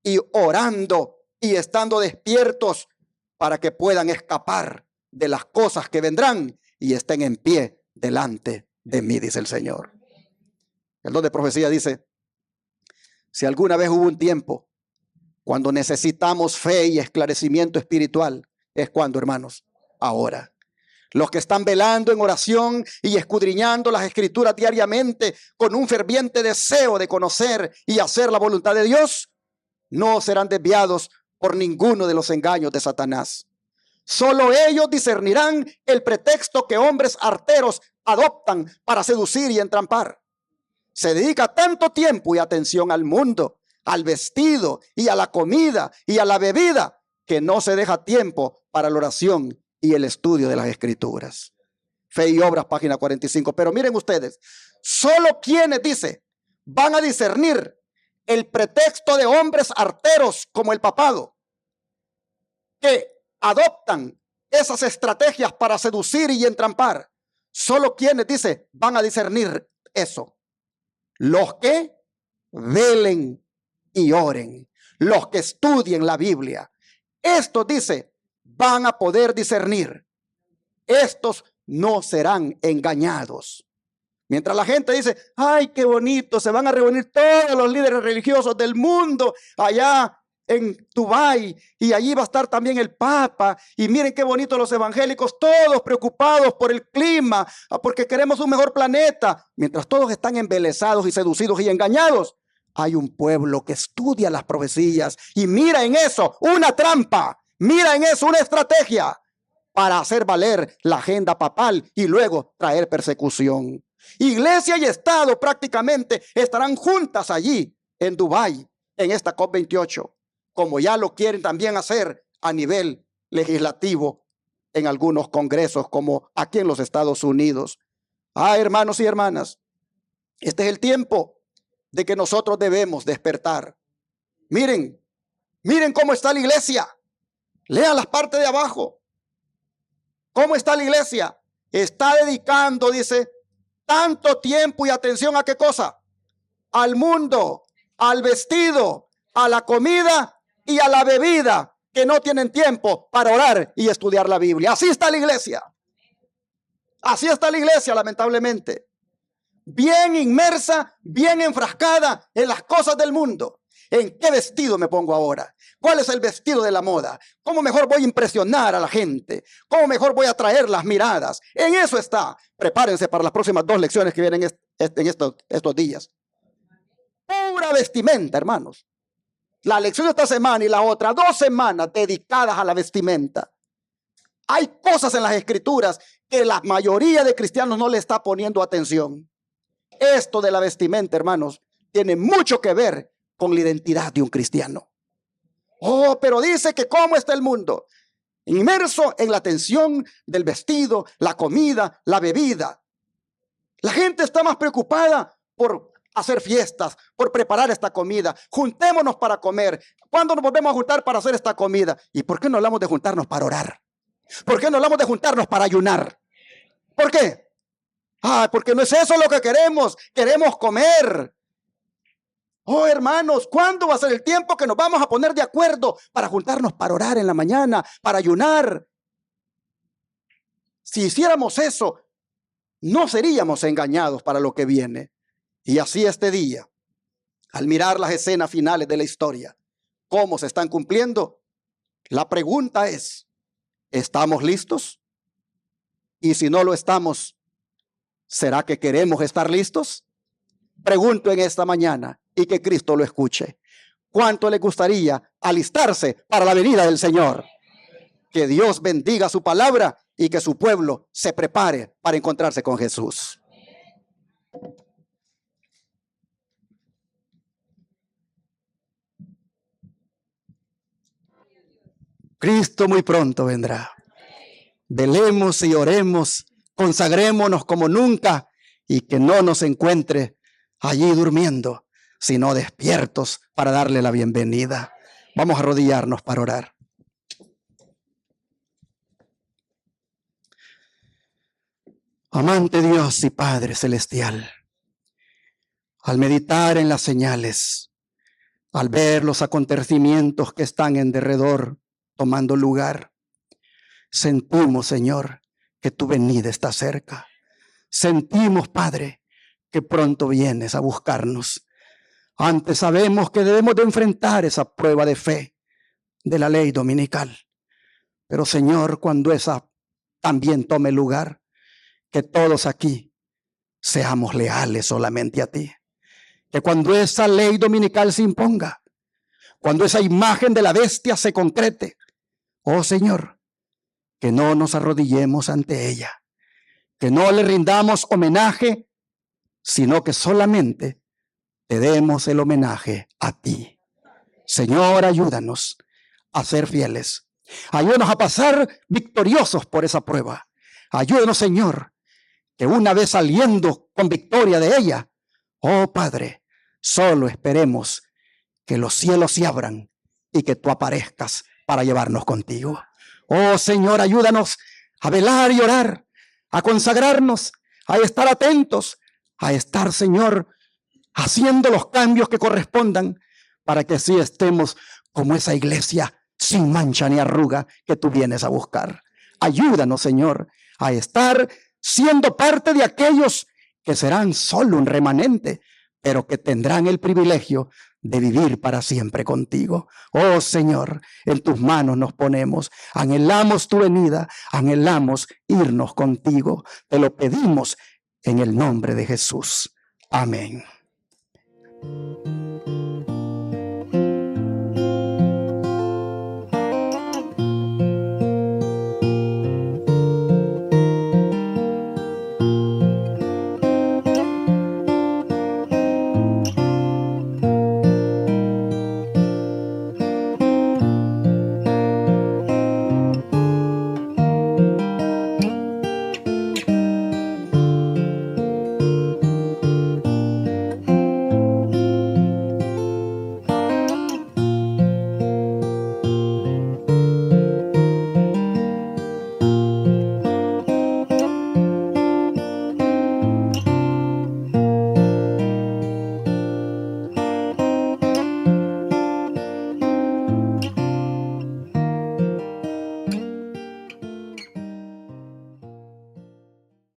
y orando y estando despiertos para que puedan escapar de las cosas que vendrán y estén en pie delante de mí, dice el Señor. El don de profecía dice, si alguna vez hubo un tiempo cuando necesitamos fe y esclarecimiento espiritual, es cuando, hermanos, ahora. Los que están velando en oración y escudriñando las escrituras diariamente con un ferviente deseo de conocer y hacer la voluntad de Dios, no serán desviados por ninguno de los engaños de Satanás. Solo ellos discernirán el pretexto que hombres arteros adoptan para seducir y entrampar. Se dedica tanto tiempo y atención al mundo, al vestido y a la comida y a la bebida, que no se deja tiempo para la oración y el estudio de las escrituras. Fe y Obras, página 45. Pero miren ustedes, solo quienes, dice, van a discernir el pretexto de hombres arteros como el papado, que adoptan esas estrategias para seducir y entrampar. Solo quienes, dice, van a discernir eso. Los que velen y oren, los que estudien la Biblia. Estos, dice, van a poder discernir. Estos no serán engañados. Mientras la gente dice, ay, qué bonito, se van a reunir todos los líderes religiosos del mundo allá en Dubái, y allí va a estar también el Papa. Y miren qué bonito los evangélicos, todos preocupados por el clima, porque queremos un mejor planeta. Mientras todos están embelesados y seducidos y engañados, hay un pueblo que estudia las profecías y mira en eso una trampa, mira en eso una estrategia para hacer valer la agenda papal y luego traer persecución. Iglesia y Estado prácticamente estarán juntas allí en Dubái, en esta COP28, como ya lo quieren también hacer a nivel legislativo en algunos congresos, como aquí en los Estados Unidos. Hermanos y hermanas, este es el tiempo de que nosotros debemos despertar. Miren cómo está la iglesia. Lean las partes de abajo. ¿Cómo está la iglesia? Está dedicando, dice, tanto tiempo y atención a qué cosa? Al mundo, al vestido, a la comida y a la bebida, que no tienen tiempo para orar y estudiar la Biblia. Así está la iglesia. Así está la iglesia, lamentablemente. Bien inmersa, bien enfrascada en las cosas del mundo. ¿En qué vestido me pongo ahora? ¿Cuál es el vestido de la moda? ¿Cómo mejor voy a impresionar a la gente? ¿Cómo mejor voy a atraer las miradas? En eso está. Prepárense para las próximas 2 lecciones que vienen en estos días. Pura vestimenta, hermanos. La lección de esta semana y la otra, 2 semanas dedicadas a la vestimenta. Hay cosas en las escrituras que la mayoría de cristianos no le está poniendo atención. Esto de la vestimenta, hermanos, tiene mucho que ver con la identidad de un cristiano. Pero dice que cómo está el mundo, inmerso en la atención del vestido, la comida, la bebida. La gente está más preocupada por hacer fiestas, por preparar esta comida. Juntémonos para comer. ¿Cuándo nos volvemos a juntar para hacer esta comida? ¿Y por qué no hablamos de juntarnos para orar? ¿Por qué no hablamos de juntarnos para ayunar? ¿Por qué? Porque no es eso lo que queremos. Queremos comer. Hermanos, ¿cuándo va a ser el tiempo que nos vamos a poner de acuerdo para juntarnos para orar en la mañana, para ayunar? Si hiciéramos eso, no seríamos engañados para lo que viene. Y así este día, al mirar las escenas finales de la historia, cómo se están cumpliendo, la pregunta es, ¿estamos listos? Y si no lo estamos, ¿será que queremos estar listos? Pregunto en esta mañana y que Cristo lo escuche. ¿Cuánto le gustaría alistarse para la venida del Señor? Que Dios bendiga su palabra y que su pueblo se prepare para encontrarse con Jesús. Cristo muy pronto vendrá. Velemos y oremos, consagrémonos como nunca y que no nos encuentre allí durmiendo, sino despiertos para darle la bienvenida. Vamos a arrodillarnos para orar. Amante Dios y Padre Celestial, al meditar en las señales, al ver los acontecimientos que están en derredor tomando lugar, sentimos, Señor, que tu venida está cerca. Sentimos, Padre, que pronto vienes a buscarnos. Antes sabemos que debemos de enfrentar esa prueba de fe de la ley dominical. Pero, Señor, cuando esa también tome lugar, que todos aquí seamos leales solamente a ti. Que cuando esa ley dominical se imponga, cuando esa imagen de la bestia se concrete, oh Señor, que no nos arrodillemos ante ella, que no le rindamos homenaje, sino que solamente te demos el homenaje a ti. Señor, ayúdanos a ser fieles. Ayúdanos a pasar victoriosos por esa prueba. Ayúdanos, Señor, que una vez saliendo con victoria de ella, oh Padre, solo esperemos que los cielos se abran y que tú aparezcas para llevarnos contigo. Oh Señor, ayúdanos a velar y orar, a consagrarnos, a estar atentos, a estar, Señor, haciendo los cambios que correspondan para que así estemos como esa iglesia sin mancha ni arruga que tú vienes a buscar. Ayúdanos, Señor, a estar siendo parte de aquellos que serán solo un remanente, pero que tendrán el privilegio de vivir para siempre contigo. Oh Señor, en tus manos nos ponemos. Anhelamos tu venida, anhelamos irnos contigo. Te lo pedimos en el nombre de Jesús. Amén.